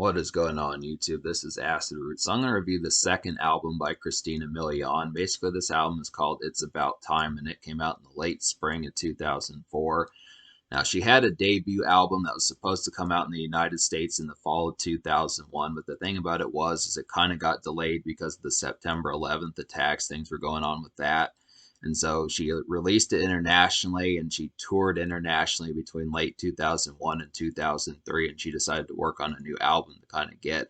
What is going on YouTube? This is Acid Roots. So I'm going to review the second album by Christina Milian. Basically, this album is called It's About Time, and it came out in the late spring of 2004. Now, she had a debut album that was supposed to come out in the United States in the fall of 2001, but the thing about it is it kind of got delayed because of the September 11th attacks. Things were going on with that. And so she released it internationally and she toured internationally between late 2001 and 2003. And she decided to work on a new album to kind of get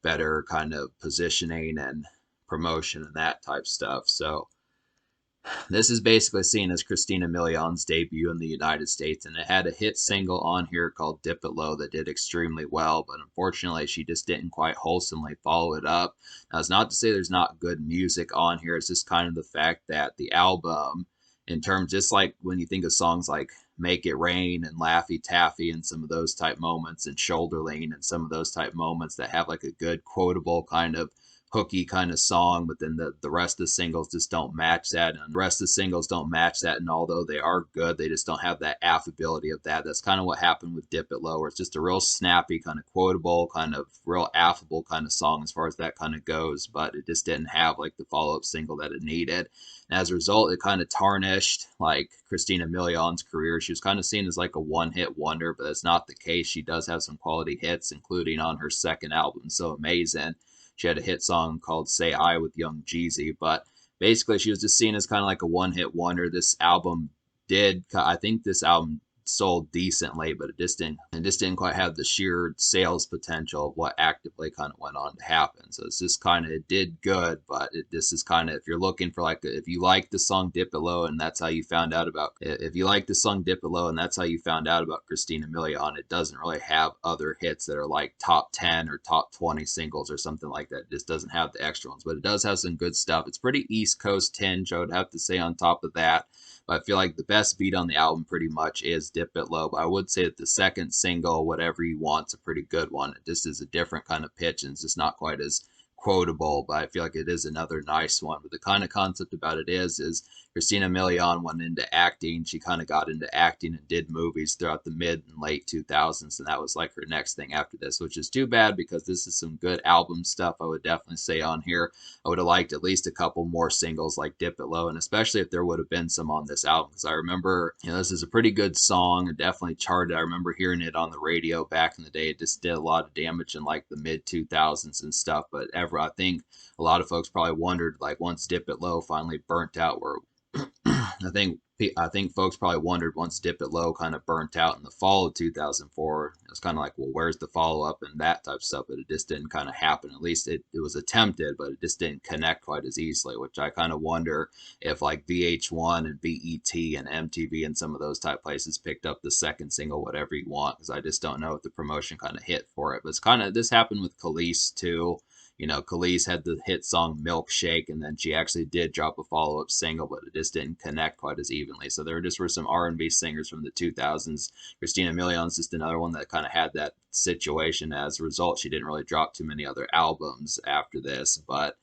better kind of positioning and promotion and that type stuff. So this is basically seen as Christina Milian's debut in the United States, and it had a hit single on here called Dip It Low that did extremely well, but unfortunately she just didn't quite wholesomely follow it up. Now, it's not to say there's not good music on here, it's just kind of the fact that the album, in terms, just like when you think of songs like Make It Rain and Laffy Taffy and some of those type moments and Shoulder Lean and some of those type moments that have like a good quotable kind of hooky kind of song, but then the rest of the singles just don't match that. And the rest of the singles don't match that. And although they are good, they just don't have that affability of that. That's kind of what happened with Dip It Low, where it's just a real snappy, kind of quotable, kind of real affable kind of song as far as that kind of goes. But it just didn't have like the follow-up single that it needed. And as a result, it kind of tarnished like Christina Milian's career. She was kind of seen as like a one-hit wonder, but that's not the case. She does have some quality hits, including on her second album, So Amazing. She had a hit song called Say I with Young Jeezy, but basically she was just seen as kind of like a one-hit wonder. This album I think this album sold decently, but it just didn't quite have the sheer sales potential of what actively kind of went on to happen. So it's just kind of, it did good, but this is kind of, if you're looking for like, if you like the song Dip It Low and that's how you found out about, if you like the song Dip It Low and that's how you found out about Christina Milian, it doesn't really have other hits that are like top 10 or top 20 singles or something like that. It just doesn't have the extra ones, but it does have some good stuff. It's pretty East Coast tinge, I would have to say, on top of that. But I feel like the best beat on the album pretty much is Dip It Low. But I would say that the second single, Whatever You Want, is a pretty good one. It just is a different kind of pitch and it's just not quite as quotable, but I feel like it is another nice one. But the kind of concept about it is Christina Milian went into acting. She kind of got into acting and did movies throughout the mid and late 2000s, and that was like her next thing after this, which is too bad because this is some good album stuff. I would definitely say on here. I would have liked at least a couple more singles like Dip It Low, and especially if there would have been some on this album, because I remember, this is a pretty good song. It definitely charted. I remember hearing it on the radio back in the day. It just did a lot of damage in like the mid 2000s and stuff, but I think a lot of folks probably wondered, like, once Dip It Low finally burnt out, where I think folks probably wondered once Dip It Low kind of burnt out in the fall of 2004. It was kind of like, well, where's the follow up and that type of stuff? But it just didn't kind of happen. At least it was attempted, but it just didn't connect quite as easily, which I kind of wonder if like VH1 and BET and MTV and some of those type places picked up the second single, Whatever You Want, because I just don't know if the promotion kind of hit for it. But it's kind of, this happened with Khalees too. Khalees had the hit song Milkshake, and then she actually did drop a follow-up single, but it just didn't connect quite as evenly. So there just were some R&B singers from the 2000s. Christina Milian's just another one that kind of had that situation. As a result, she didn't really drop too many other albums after this, but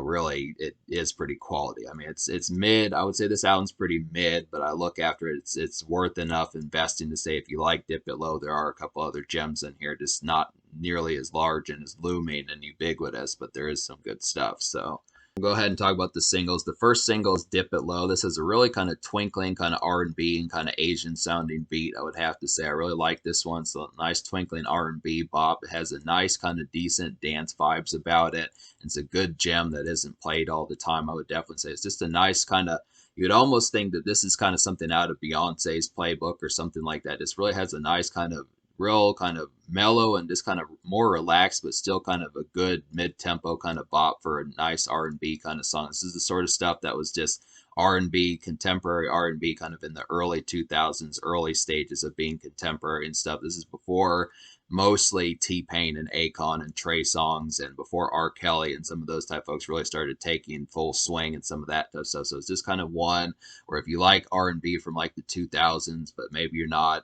really it is pretty quality. I mean, it's mid. I would say this album's pretty mid, but I look after it, it's worth enough investing to say if you like Dip It Low, there are a couple other gems in here, just not nearly as large and as looming and ubiquitous, but there is some good stuff. So we'll go ahead and talk about the singles. The first single is Dip It Low. This is a really kind of twinkling, kind of R&B and kind of Asian sounding beat, I would have to say. I really like this one. So nice twinkling R&B bop. It has a nice kind of decent dance vibes about it. It's a good gem that isn't played all the time, I would definitely say. It's just a nice kind of, you'd almost think that this is kind of something out of Beyonce's playbook or something like that. This really has a nice kind of real kind of mellow and just kind of more relaxed, but still kind of a good mid-tempo kind of bop for a nice R&B kind of song. This is the sort of stuff that was just R&B, contemporary R&B kind of in the early 2000s, early stages of being contemporary and stuff. This is before mostly T-Pain and Akon and Trey Songz, and before R. Kelly and some of those type folks really started taking full swing and some of that type stuff. So it's just kind of one where if you like R&B from like the 2000s, but maybe you're not,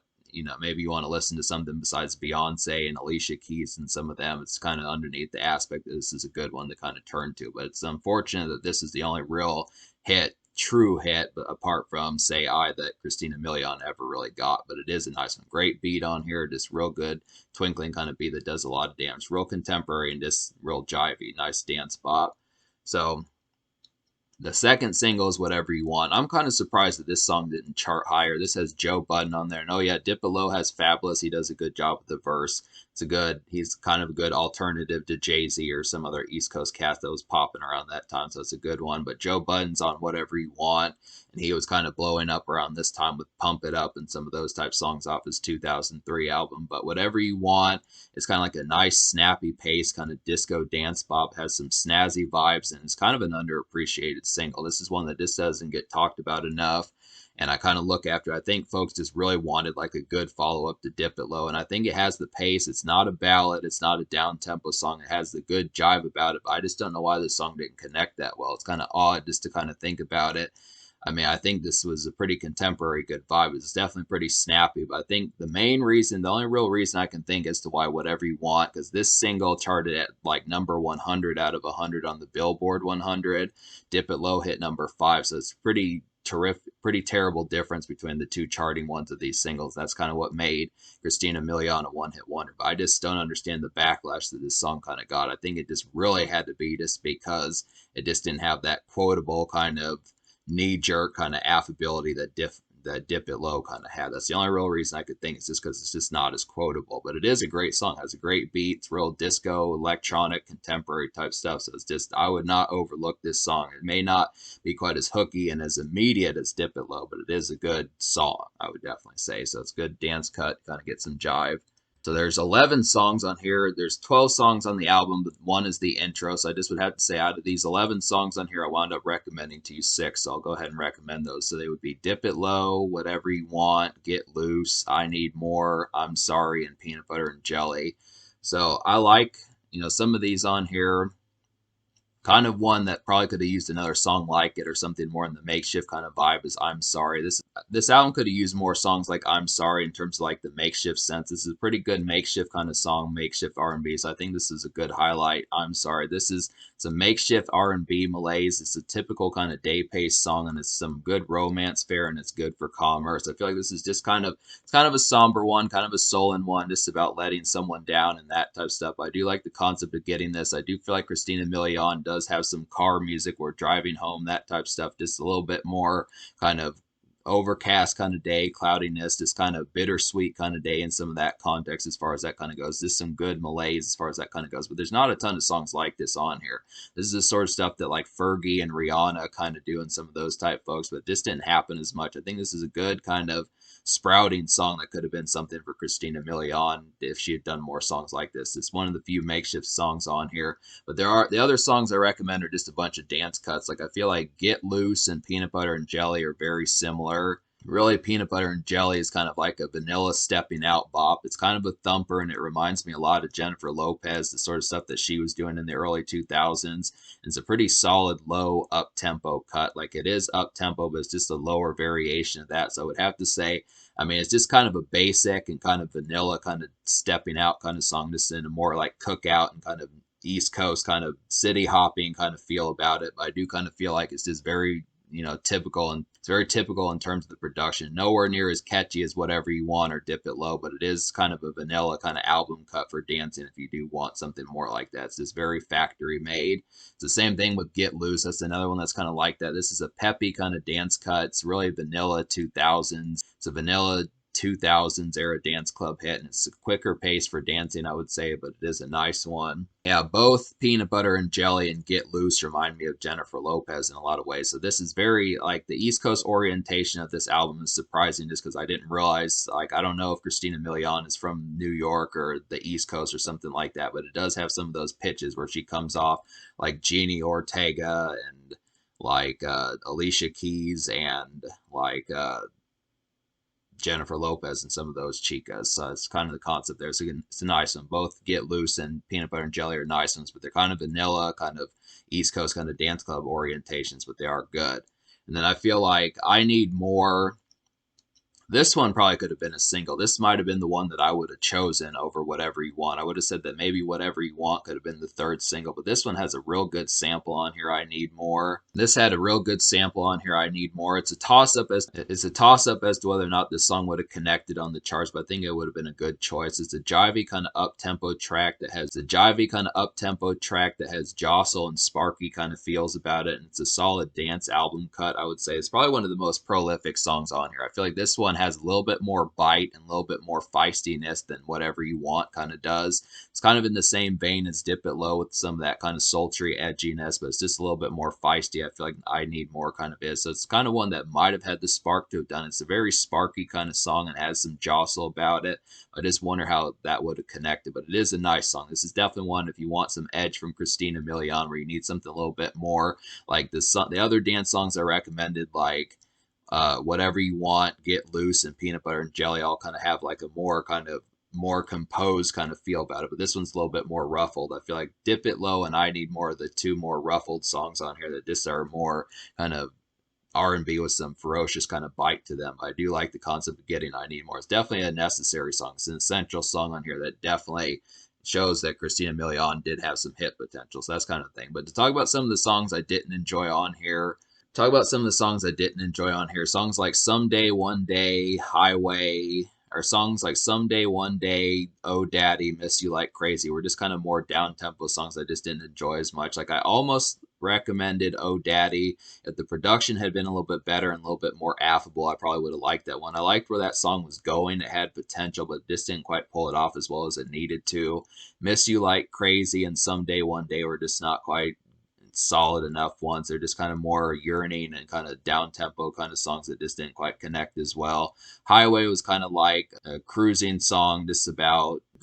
maybe you want to listen to something besides Beyonce and Alicia Keys and some of them, it's kind of underneath the aspect that this is a good one to kind of turn to. But it's unfortunate that this is the only real hit true hit, but apart from Say I that Christina Milian ever really got. But it is a nice one. Great beat on here, just real good twinkling kind of beat that does a lot of damage. Real contemporary and just real jivey. Nice dance bop. So the second single is Whatever You Want. I'm kind of surprised that this song didn't chart higher. This has Joe Budden on there. And oh yeah, Dip It Low has Fabulous. He does a good job with the verse. He's kind of a good alternative to Jay-Z or some other East Coast cat that was popping around that time. So it's a good one. But Joe Budden's on Whatever You Want. And he was kind of blowing up around this time with Pump It Up and some of those type songs off his 2003 album. But Whatever You Want is kind of like a nice snappy pace, kind of disco dance bop, has some snazzy vibes, and it's kind of an underappreciated single. This is one that just doesn't get talked about enough. And I kind of look after, I think folks just really wanted like a good follow up to Dip It Low. And I think it has the pace. It's not a ballad. It's not a down tempo song. It has the good jive about it. But I just don't know why this song didn't connect that well. It's kind of odd just to kind of think about it. I mean, I think this was a pretty contemporary good vibe. It's definitely pretty snappy, but I think the only real reason I can think as to why Whatever You Want, because this single charted at like number 100 out of 100 on the Billboard 100. Dip It Low hit number 5, so it's pretty terrific, pretty terrible difference between the two charting ones of these singles. That's kind of what made Christina Milian a one-hit wonder. But I just don't understand the backlash that this song kind of got. I think it just really had to be just because it just didn't have that quotable kind of knee-jerk kind of affability that Dip It Low kind of had. That's the only real reason I could think. It's just because it's just not as quotable. But it is a great song. It has a great beat. It's real disco, electronic, contemporary type stuff. So it's just, I would not overlook this song. It may not be quite as hooky and as immediate as Dip It Low, but it is a good song, I would definitely say. So it's a good dance cut, kind of get some jive. So there's 11 songs on here. There's 12 songs on the album, but one is the intro. So I just would have to say out of these 11 songs on here, I wound up recommending to you 6. So I'll go ahead and recommend those. So they would be Dip It Low, Whatever You Want, Get Loose, I Need More, I'm Sorry, and Peanut Butter and Jelly. So I like, some of these on here. Kind of one that probably could have used another song like it or something more in the makeshift kind of vibe is I'm Sorry. This album could have used more songs like I'm Sorry in terms of like the makeshift sense. This is a pretty good makeshift kind of song, makeshift R&B. So I think this is a good highlight. I'm Sorry. This is some makeshift R&B malaise. It's a typical kind of day-paced song, and it's some good romance fare, and it's good for commerce. I feel like this is just kind of a somber one, kind of a sullen one, just about letting someone down and that type of stuff. I do like the concept of getting this. I do feel like Christina Milian does have some car music or driving home, that type of stuff, just a little bit more kind of overcast kind of day, cloudiness, just kind of bittersweet kind of day in some of that context as far as that kind of goes. Just some good malaise as far as that kind of goes. But there's not a ton of songs like this on here. This is the sort of stuff that like Fergie and Rihanna kind of do and some of those type folks, but this didn't happen as much. I think this is a good kind of sprouting song that could have been something for Christina Milian if she had done more songs like this. It's one of the few makeshift songs on here. But the other songs I recommend are just a bunch of dance cuts. Like I feel like Get Loose and Peanut Butter and Jelly are very similar. Really, Peanut Butter and Jelly is kind of like a vanilla stepping out bop. It's kind of a thumper, and it reminds me a lot of Jennifer Lopez, the sort of stuff that she was doing in the early 2000s. It's a pretty solid low up-tempo cut. Like it is up-tempo, but it's just a lower variation of that. So I would have to say, I mean, it's just kind of a basic and kind of vanilla kind of stepping out kind of song, just in a more like cookout and kind of East Coast kind of city hopping kind of feel about it. But I do kind of feel like it's just very, typical, and it's very typical in terms of the production. Nowhere near as catchy as Whatever You Want or Dip It Low, but it is kind of a vanilla kind of album cut for dancing if you do want something more like that. It's just very factory made. It's the same thing with Get Loose. That's another one that's kind of like that. This is a peppy kind of dance cut. It's really vanilla 2000s. It's a vanilla 2000s era dance club hit, and it's a quicker pace for dancing, I would say, but it is a nice one. Yeah, both Peanut Butter and Jelly and Get Loose remind me of Jennifer Lopez in a lot of ways. So this is very, like, the East Coast orientation of this album is surprising just because I didn't realize, like, I don't know if Christina Milian is from New York or the East Coast or something like that, but it does have some of those pitches where she comes off like Jeannie Ortega and like Alicia Keys and like Jennifer Lopez and some of those chicas. So it's kind of the concept there. So it's a nice one. Both Get Loose and Peanut Butter and Jelly are nice ones, but they're kind of vanilla, kind of East Coast kind of dance club orientations, but they are good. And then I feel like I Need More This one probably could have been a single. This might have been the one that I would have chosen over Whatever You Want. I would have said that maybe Whatever You Want could have been the third single, but this one has a real good sample on here, I Need More. This had a real good sample on here, I Need More. It's a toss up as to whether or not this song would have connected on the charts, but I think it would have been a good choice. It's a jivey kind of up-tempo track that has jostle and sparky kind of feels about it, and it's a solid dance album cut. I would say it's probably one of the most prolific songs on here. I feel like this one has a little bit more bite and a little bit more feistiness than Whatever You Want kind of does. It's kind of in the same vein as Dip It Low with some of that kind of sultry edginess, but it's just a little bit more feisty. I feel like I Need More kind of is. So it's kind of one that might have had the spark to have done. It's a very sparky kind of song and has some jostle about it. I just wonder how that would have connected, but it is a nice song. This is definitely one if you want some edge from Christina Milian, where you need something a little bit more like the other dance songs I recommended, like Whatever You Want, Get Loose, and Peanut Butter and Jelly, all kind of have like a more composed kind of feel about it, but this one's a little bit more ruffled. I feel like Dip It Low and I Need More are the two more ruffled songs on here that just are more kind of R&B with some ferocious kind of bite to them. I do like the concept of getting I Need More. It's definitely a necessary song. It's an essential song on here that definitely shows that Christina Milian did have some hit potential. So that's kind of thing. But to talk about some of the songs I didn't enjoy on here, songs like Someday, One Day, Highway, or songs like Someday, One Day, Oh Daddy, Miss You Like Crazy were just kind of more down-tempo songs I just didn't enjoy as much. Like I almost recommended Oh Daddy. If the production had been a little bit better and a little bit more affable, I probably would have liked that one. I liked where that song was going. It had potential, but just didn't quite pull it off as well as it needed to. Miss You Like Crazy and Someday, One Day were just not quite solid enough ones. They're just kind of more yearning and kind of down tempo kind of songs that just didn't quite connect as well. Highway was kind of like a cruising song,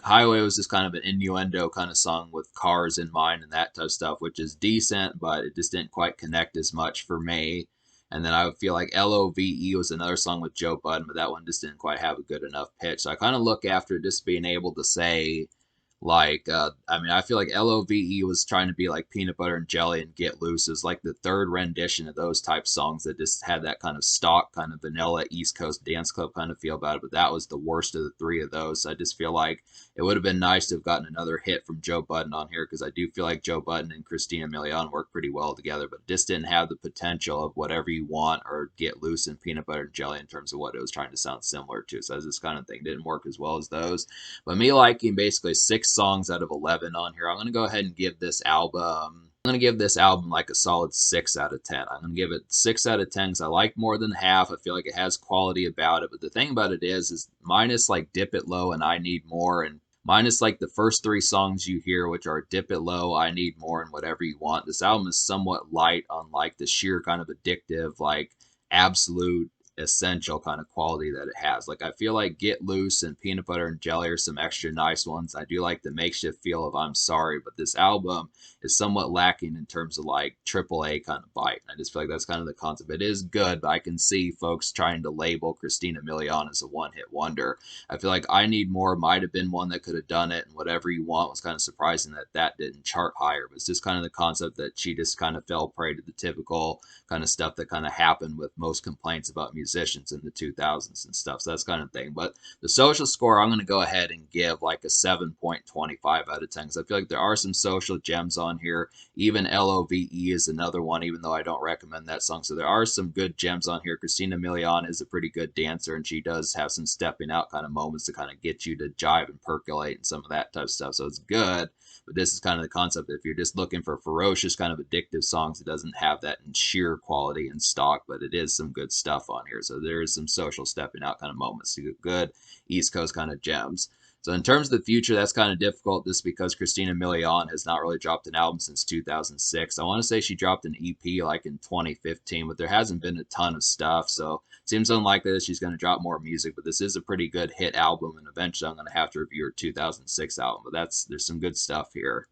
Highway was just kind of an innuendo kind of song with cars in mind and that type of stuff, which is decent, but it just didn't quite connect as much for me. And then I would feel like Love was another song with Joe Budden, but that one just didn't quite have a good enough pitch. So I kind of look after just being able to say, like, I feel like Love was trying to be like Peanut Butter and Jelly and Get Loose. It was like the third rendition of those type songs that just had that kind of stock, kind of vanilla East Coast dance club kind of feel about it. But that was the worst of the three of those. So I just feel like it would have been nice to have gotten another hit from Joe Budden on here, because I do feel like Joe Budden and Christina Milian work pretty well together, but just didn't have the potential of Whatever You Want or Get Loose and Peanut Butter and Jelly in terms of what it was trying to sound similar to. So this kind of thing didn't work as well as those. But me liking basically 6 songs out of 11 on here, I'm going to go ahead and give this album. I'm going to give this album like a solid 6 out of 10. I'm going to give it 6 out of 10 because I like more than half. I feel like it has quality about it. But the thing about it is minus like Dip It Low and I Need More, and minus like the first 3 songs you hear, which are Dip It Low, I Need More, and Whatever You Want, this album is somewhat light on like the sheer kind of addictive, like absolute essential kind of quality that it has. Like I feel like Get Loose and Peanut Butter and Jelly are some extra nice ones. I do like the makeshift feel of I'm Sorry, but this album is somewhat lacking in terms of like AAA kind of bite. I just feel like that's kind of the concept. It is good, but I can see folks trying to label Christina Milian as a one-hit wonder. I feel like I Need More might have been one that could have done it, and Whatever You Want was kind of surprising that didn't chart higher. But it's just kind of the concept that she just kind of fell prey to the typical kind of stuff that kind of happened with most complaints about musicians in the 2000s and stuff. So that's kind of thing. But the social score, I'm going to go ahead and give like a 7.25 out of 10, because I feel like there are some social gems on here. Even Love is another one, even though I don't recommend that song. So there are some good gems on here. Christina Milian is a pretty good dancer, and she does have some stepping out kind of moments to kind of get you to jive and percolate and some of that type of stuff. So it's good. But this is kind of the concept. If you're just looking for ferocious kind of addictive songs, it doesn't have that in sheer quality and stock, but it is some good stuff on here. So there is some social stepping out kind of moments. So good East Coast kind of gems. So in terms of the future, that's kind of difficult just because Christina Milian has not really dropped an album since 2006. I want to say she dropped an EP like in 2015, but there hasn't been a ton of stuff. So it seems unlikely that she's going to drop more music, but this is a pretty good hit album, and eventually I'm going to have to review her 2006 album. But there's some good stuff here.